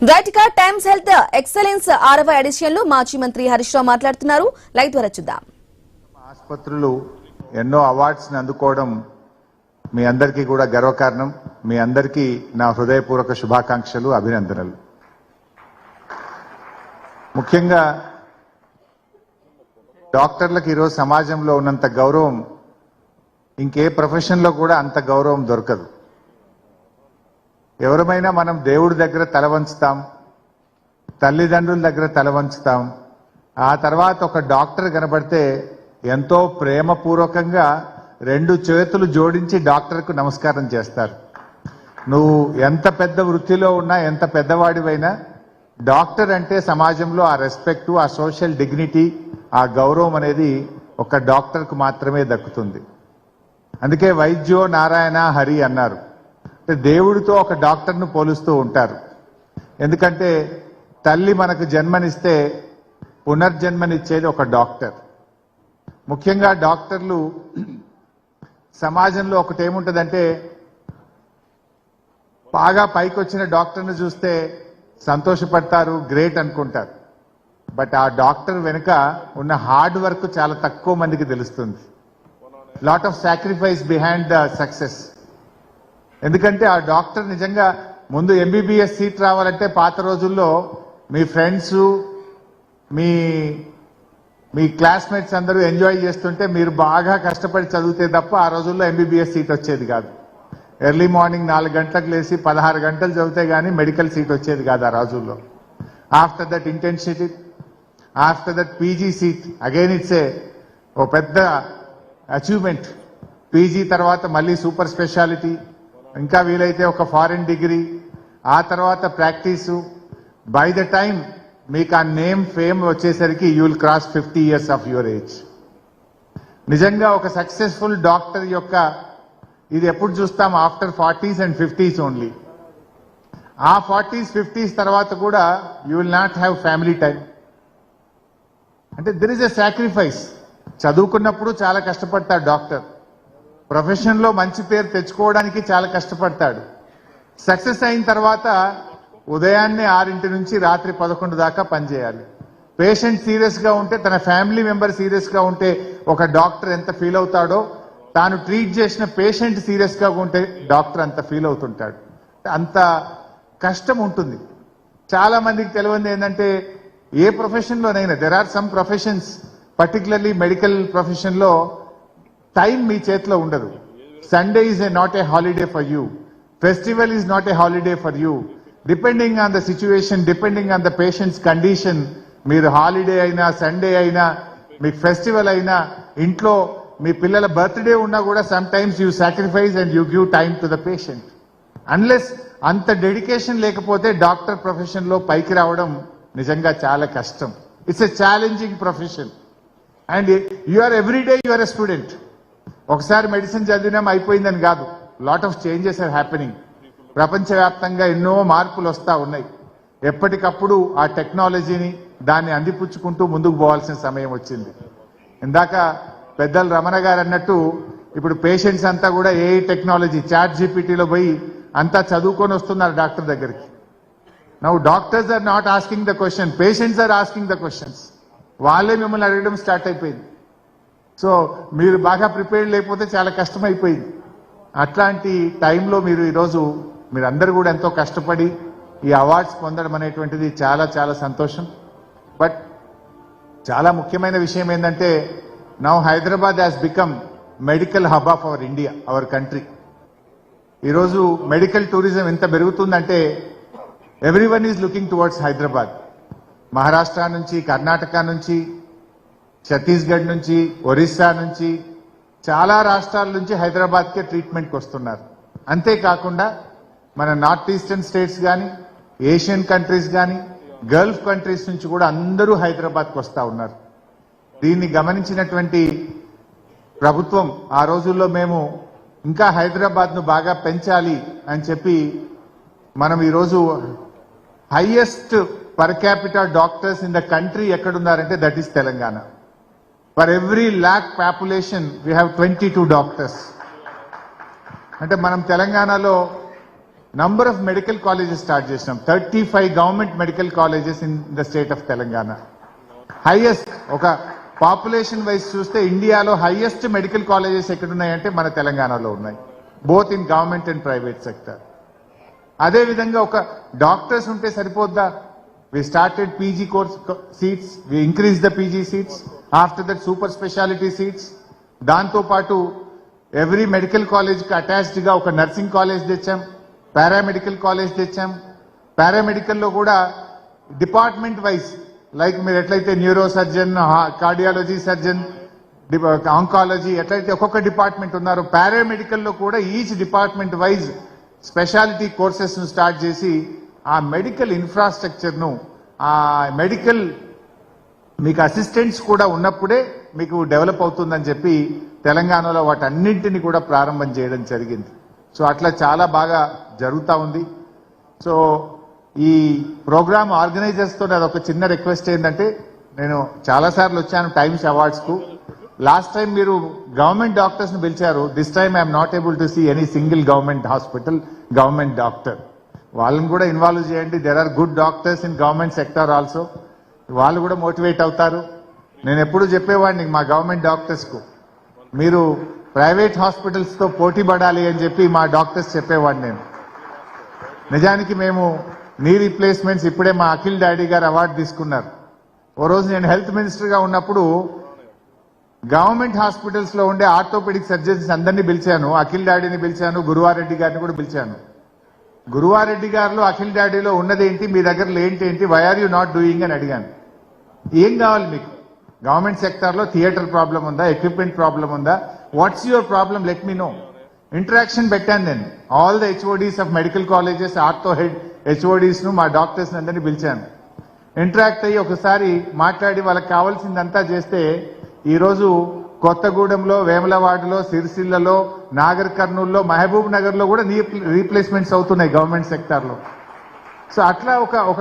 రైట్గా times health excellence 6వ edition లో మాజీ మంత్రి హరీష్ రావు మాట్లాడుతున్నారు. లైవ్ ద్వారా చూద్దాం. ఆసుపత్రులు ఎన్నో అవార్డ్స్ ని అందుకోవడం మీ అందరికీ కూడా గర్వకారణం. మీ అందరికీ నా హృదయపూర్వక శుభాకాంక్షలు, అభినందనలు. ముఖ్యంగా డాక్టర్లకు ఈరోజు సమాజంలో ఉన్నంత గౌరవం ఇంకే ప్రొఫెషన్ లో కూడా అంత గౌరవం దొరకదు. ఎవరమైనా మనం దేవుడి దగ్గర తల వంచుతాం, తల్లిదండ్రుల దగ్గర తల వంచుతాం. ఆ తర్వాత ఒక డాక్టర్ కనబడితే ఎంతో ప్రేమపూర్వకంగా 2 చేతులు జోడించి డాక్టర్కు నమస్కారం చేస్తారు. నువ్వు ఎంత పెద్ద వృత్తిలో ఉన్నా, ఎంత పెద్దవాడివైనా, డాక్టర్ అంటే సమాజంలో ఆ రెస్పెక్ట్, ఆ సోషల్ డిగ్నిటీ, ఆ గౌరవం అనేది ఒక డాక్టర్కు మాత్రమే దక్కుతుంది. అందుకే వైద్యో నారాయణ హరి అన్నారు. దేవుడితో ఒక డాక్టర్ను పోలుస్తూ ఉంటారు. ఎందుకంటే తల్లి మనకు జన్మనిస్తే పునర్జన్మనిచ్చేది ఒక డాక్టర్. ముఖ్యంగా డాక్టర్లు సమాజంలో ఒకటేముంటుందంటే, బాగా పైకి వచ్చిన డాక్టర్ను చూస్తే సంతోషపడతారు, గ్రేట్ అనుకుంటారు. బట్ ఆ డాక్టర్ వెనుక ఉన్న హార్డ్ వర్క్ చాలా తక్కువ మందికి తెలుస్తుంది. Lot of sacrifice behind the success. ఎందుకంటే ఆ డాక్టర్ నిజంగా ముందు ఎంబీబీఎస్ సీట్ రావాలంటే పాత రోజుల్లో మీ ఫ్రెండ్స్, మీ క్లాస్మేట్స్ అందరూ ఎంజాయ్ చేస్తుంటే మీరు బాగా కష్టపడి చదివితే తప్ప ఆ రోజుల్లో ఎంబీబీఎస్ సీట్ వచ్చేది కాదు. ఎర్లీ మార్నింగ్ 4 గంటలకు లేసి 16 గంటలు చదివితే గానీ మెడికల్ సీట్ వచ్చేది కాదు ఆ రోజుల్లో. After that internship, after that PG seat, again it's ఓ పెద్ద అచీవ్మెంట్. పీజీ తర్వాత మళ్ళీ సూపర్ స్పెషాలిటీ, ఇంకా వీలైతే ఒక ఫారిన్ డిగ్రీ, ఆ తర్వాత ప్రాక్టీసు. బై ద టైం మీకు ఆ నేమ్, ఫేమ్ వచ్చేసరికి you will cross 50 years of your age. నిజంగా ఒక సక్సెస్ఫుల్ డాక్టర్ యొక్క ఇది ఎప్పుడు చూస్తాం? After 40s and 50s only. ఆ 40s, 50s తర్వాత కూడా you will not have family time. అంటే దెర్ ఇస్ ఎ సాక్రిఫైస్. చదువుకున్నప్పుడు చాలా కష్టపడతాడు డాక్టర్, ప్రొఫెషన్ లో మంచి పేరు తెచ్చుకోవడానికి చాలా కష్టపడతాడు. సక్సెస్ అయిన తర్వాత ఉదయాన్నే 6 నుంచి రాత్రి 11 దాకా పనిచేయాలి. పేషెంట్ సీరియస్ గా ఉంటే, తన ఫ్యామిలీ మెంబర్ సీరియస్ గా ఉంటే ఒక డాక్టర్ ఎంత ఫీల్ అవుతాడో, తాను ట్రీట్ చేసిన పేషెంట్ సీరియస్ గా ఉంటే డాక్టర్ అంత ఫీల్ అవుతుంటాడు. అంత కష్టం ఉంటుంది. చాలా మందికి తెలియదు ఏంటంటే, ఏ ప్రొఫెషన్ లోనైనా there are some professions, particularly medical profession లో టైం మీ చేతిలో ఉండదు. Sunday is not a holiday for you, festival is not a holiday for you. Depending on the situation, depending on the patients condition, మీరు holiday అయినా, Sunday అయినా, మీకు festival అయినా, ఇంట్లో మీ పిల్లల బర్త్డే ఉన్నా కూడా some times you sacrifice and you give time to the patient. Unless అంత డెడికేషన్ లేకపోతే డాక్టర్ ప్రొఫెషన్ లో పైకి రావడం నిజంగా చాలా కష్టం. It's a challenging profession and you are everyday you are a student. ఒకసారి మెడిసిన్ చదివినాం అయిపోయిందని కాదు. Lot of changes are happening. ప్రపంచవ్యాప్తంగా ఎన్నో మార్పులు వస్తా ఉన్నాయి. ఎప్పటికప్పుడు ఆ టెక్నాలజీని, దాన్ని అందిపుచ్చుకుంటూ ముందుకు పోవాల్సిన సమయం వచ్చింది. ఇందాక పెద్దలు రమణ గారు అన్నట్టు, ఇప్పుడు పేషెంట్స్ అంతా కూడా ఏ టెక్నాలజీ, చాట్ జీపీటీలో పోయి అంతా చదువుకొని వస్తున్నారు డాక్టర్ దగ్గరికి. Now doctors are not asking the question, patients are asking the questions. వాళ్ళే మిమ్మల్ని అడగడం స్టార్ట్ అయిపోయింది. సో మీరు బాగా ప్రిపేర్డ్ లేకపోతే చాలా కష్టం అయిపోయింది. అట్లాంటి టైంలో మీరు ఈరోజు మీరందరూ కూడా ఎంతో కష్టపడి ఈ అవార్డ్స్ పొందడం అనేటువంటిది చాలా చాలా సంతోషం. బట్ చాలా ముఖ్యమైన విషయం ఏంటంటే, now Hyderabad has become medical hub of our India, our country. ఈరోజు మెడికల్ టూరిజం ఎంత పెరుగుతుందంటే everyone is looking towards Hyderabad. Maharashtra నుంచి, కర్ణాటక నుంచి, ఛత్తీస్గఢ్ నుంచి, ఒరిస్సా నుంచి, చాలా రాష్ట్రాల నుంచి హైదరాబాద్కే ట్రీట్మెంట్కి వస్తున్నారు. అంతేకాకుండా మన నార్త్ ఈస్టర్న్ స్టేట్స్ కానీ, ఏషియన్ కంట్రీస్ కానీ, గల్ఫ్ కంట్రీస్ నుంచి కూడా అందరూ హైదరాబాద్కి వస్తూ ఉన్నారు. దీన్ని గమనించినటువంటి ప్రభుత్వం ఆ రోజుల్లో మేము ఇంకా హైదరాబాద్ను బాగా పెంచాలి అని చెప్పి మనం ఈరోజు highest per capita doctors in the country ఎక్కడున్నారంటే that is Telangana. For every lakh population we have 22 doctors. అంటే మనం తెలంగాణలో number of medical colleges start చేసినాం. 35 government medical colleges in the state of Telangana. Highest ఒక పాపులేషన్ వైజ్ చూస్తే ఇండియాలో highest medical colleges ఎక్కడున్నాయంటే మన తెలంగాణలో ఉన్నాయి, both in government and private sector. అదే విధంగా ఒక డాక్టర్స్ ఉంటే సరిపోద్దా? We started PG course seats, we increase the PG seats, after that super speciality seats. దాంతో పాటు ఎవ్రీ మెడికల్ కాలేజ్ కి అటాచ్డ్ గా ఒక నర్సింగ్ కాలేజ్ తెచ్చాం, పారామెడికల్ కాలేజ్ తెచ్చాం. పారామెడికల్లో కూడా డిపార్ట్మెంట్ వైజ్, లైక్ మీరు ఎట్లయితే neuro surgeon, cardiology surgeon, oncology ఎట్లయితే ఒక్కొక్క డిపార్ట్మెంట్ ఉన్నారో, పారామెడికల్లో కూడా each department wise speciality courses ను స్టార్ట్ చేసి ఆ మెడికల్ ఇన్ఫ్రాస్ట్రక్చర్ ను, ఆ మెడికల్ మీకు అసిస్టెంట్స్ కూడా ఉన్నప్పుడే మీకు డెవలప్ అవుతుందని చెప్పి తెలంగాణలో వాటన్నింటినీ కూడా ప్రారంభం చేయడం జరిగింది. సో అట్లా చాలా బాగా జరుగుతూ ఉంది. సో ఈ ప్రోగ్రామ్ ఆర్గనైజర్స్ తో అదొక చిన్న రిక్వెస్ట్ ఏంటంటే, నేను చాలాసార్లు వచ్చాను టైమ్స్ అవార్డ్స్ కు. లాస్ట్ టైం మీరు గవర్నమెంట్ డాక్టర్స్ ను పిలిచారు. This time I'm not able to see any single government hospital, government doctor. వాళ్ళని కూడా ఇన్వాల్వ్ చేయండి. There are good doctors in government sector also. వాళ్ళు కూడా మోటివేట్ అవుతారు. నేను ఎప్పుడు చెప్పేవాడిని మా గవర్నమెంట్ డాక్టర్స్ కు, మీరు ప్రైవేట్ హాస్పిటల్స్ తో పోటీ పడాలి అని చెప్పి మా డాక్టర్స్ చెప్పేవాడిని నేను. నిజానికి మేము నీ రీప్లేస్మెంట్స్ ఇప్పుడే మా అఖిల్ డాడీ గారు అవార్డు తీసుకున్నారు. ఓ రోజు నేను హెల్త్ మినిస్టర్ గా ఉన్నప్పుడు గవర్నమెంట్ హాస్పిటల్స్ లో ఉండే ఆర్థోపెడిక్ సర్జన్స్ అందరినీ పిలిచాను. అఖిల్ డాడీని పిలిచాను, గురువారెడ్డి గారిని కూడా పిలిచాను. గురువారెడ్డి గారిలో అఖిల్ డాడీలో ఉన్నదేంటి, మీ దగ్గరలో ఏంటి, why are you not doing అని అడిగాను. ఏం కావాలి మీకు? గవర్నమెంట్ సెక్టార్ లో థియేటర్ ప్రాబ్లం ఉందా, ఎక్విప్మెంట్ ప్రాబ్లం ఉందా, what's your problem, let me know. Interaction పెట్టాను నేను. All the HODs of medical colleges, ortho head HODs ను, మా డాక్టర్స్ అందరినీ పిలిచాను. ఇంటరాక్ట్ అయ్యి ఒకసారి మాట్లాడి వాళ్ళకి కావాల్సిందంతా చేస్తే ఈరోజు కొత్తగూడెంలో, వేములవాడలో, సిరిసిల్లలో, నాగర్ కర్నూల్లో, మహబూబ్ నగర్ లో కూడా రీప్లేస్మెంట్స్ అవుతున్నాయి గవర్నమెంట్ సెక్టార్ లో. సో అట్లా ఒక